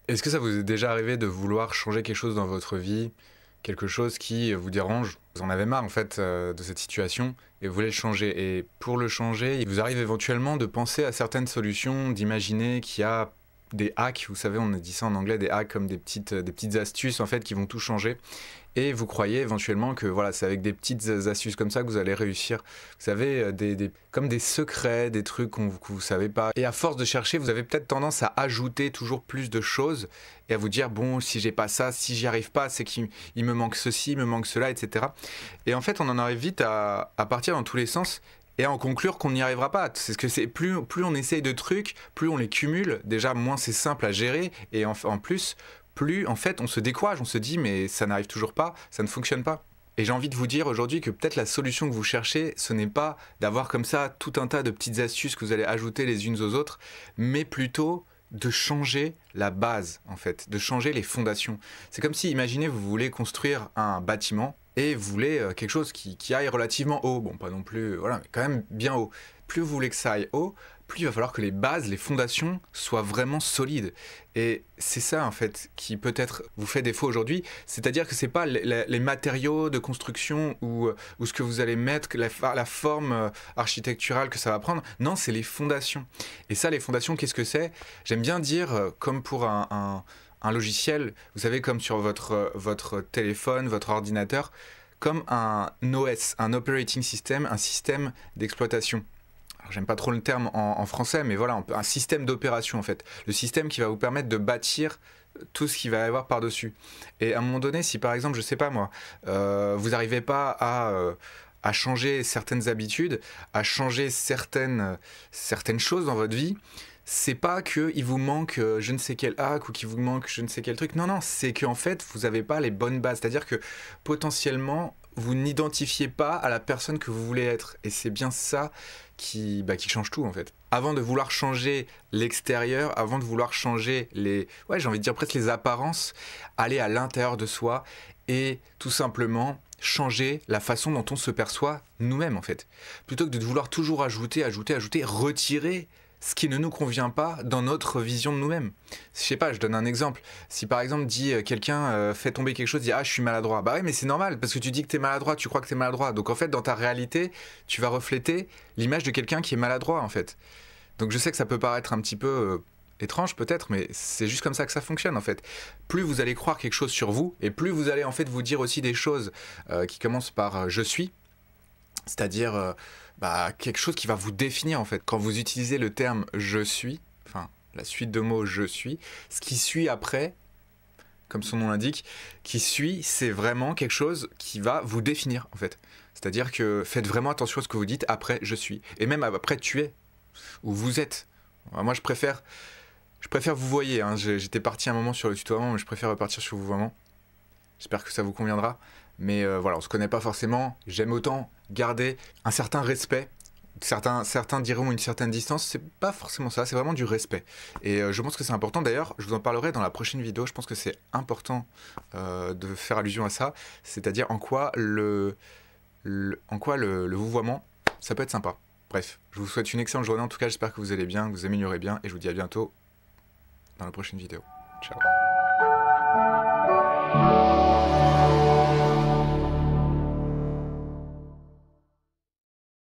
Est-ce que ça vous est déjà arrivé de vouloir changer quelque chose dans votre vie, quelque chose qui vous dérange? Vous en avez marre en fait de cette situation et vous voulez le changer. Et pour le changer, il vous arrive éventuellement de penser à certaines solutions, d'imaginer qu'il y a des hacks, vous savez, on a dit ça en anglais, des hacks comme des petites astuces en fait qui vont tout changer. Et vous croyez éventuellement que voilà, c'est avec des petites astuces comme ça que vous allez réussir. Vous savez, comme des secrets, des trucs que vous savez pas. Et à force de chercher, vous avez peut-être tendance à ajouter toujours plus de choses et à vous dire, bon, si j'ai pas ça, si j'y arrive pas, c'est qu'il il me manque ceci, il me manque cela, etc. Et en fait, on en arrive vite à partir dans tous les sens et à en conclure qu'on n'y arrivera pas. C'est ce que c'est plus on essaye de trucs, plus on les cumule. Déjà, moins c'est simple à gérer et en plus, plus en fait on se décourage, on se dit mais ça n'arrive toujours pas, ça ne fonctionne pas. Et j'ai envie de vous dire aujourd'hui que peut-être la solution que vous cherchez, ce n'est pas d'avoir comme ça tout un tas de petites astuces que vous allez ajouter les unes aux autres, mais plutôt de changer la base en fait, de changer les fondations. C'est comme si, imaginez, vous voulez construire un bâtiment et vous voulez quelque chose qui aille relativement haut, bon pas non plus, voilà, mais quand même bien haut. Plus vous voulez que ça aille haut, plus il va falloir que les bases, les fondations soient vraiment solides. Et c'est ça en fait qui peut-être vous fait défaut aujourd'hui, c'est-à-dire que c'est pas les matériaux de construction ou ce que vous allez mettre, la forme architecturale que ça va prendre, non, c'est les fondations. Et ça, les fondations, qu'est-ce que c'est? J'aime bien dire, comme pour un logiciel, vous savez, comme sur votre téléphone, votre ordinateur, comme un OS, un operating system, un système d'exploitation. Alors, j'aime pas trop le terme en français, mais voilà, un système d'opération en fait. Le système qui va vous permettre de bâtir tout ce qu'il va y avoir par-dessus. Et à un moment donné, si par exemple, je sais pas moi, vous n'arrivez pas à changer certaines habitudes, à changer certaines choses dans votre vie, c'est pas qu'il vous manque je ne sais quel hack ou qu'il vous manque je ne sais quel truc. Non, non, c'est qu'en fait, vous n'avez pas les bonnes bases. C'est-à-dire que potentiellement, vous n'identifiez pas à la personne que vous voulez être. Et c'est bien ça qui change tout en fait. Avant de vouloir changer l'extérieur, avant de vouloir changer ouais, j'ai envie de dire presque les apparences, aller à l'intérieur de soi et tout simplement changer la façon dont on se perçoit nous-mêmes en fait. Plutôt que de vouloir toujours ajouter, retirer ce qui ne nous convient pas dans notre vision de nous-mêmes. Je sais pas, je donne un exemple. Si par exemple quelqu'un fait tomber quelque chose, dit ah je suis maladroit. Bah oui mais c'est normal parce que tu dis que t'es maladroit, tu crois que t'es maladroit. Donc en fait dans ta réalité, tu vas refléter l'image de quelqu'un qui est maladroit en fait. Donc je sais que ça peut paraître un petit peu étrange peut-être, mais c'est juste comme ça que ça fonctionne en fait. Plus vous allez croire quelque chose sur vous, et plus vous allez en fait vous dire aussi des choses qui commencent par je suis, c'est-à-dire quelque chose qui va vous définir en fait. Quand vous utilisez le terme je suis, enfin la suite de mots je suis, ce qui suit après, comme son nom l'indique, qui suit, c'est vraiment quelque chose qui va vous définir en fait. C'est-à-dire que faites vraiment attention à ce que vous dites après je suis, et même après tu es, ou vous êtes. Alors, moi je préfère vous voyez, hein. J'étais parti un moment sur le tutoiement, mais je préfère repartir sur vous vouvoiement. J'espère que ça vous conviendra. Mais voilà, on se connaît pas forcément. J'aime autant garder un certain respect. Certains diront une certaine distance. C'est pas forcément ça, c'est vraiment du respect. Et je pense que c'est important. D'ailleurs, je vous en parlerai dans la prochaine vidéo. Je pense que c'est important de faire allusion à ça. C'est-à-dire en quoi le vouvoiement, ça peut être sympa. Bref, je vous souhaite une excellente journée. En tout cas, j'espère que vous allez bien, que vous améliorez bien. Et je vous dis à bientôt dans la prochaine vidéo. Ciao.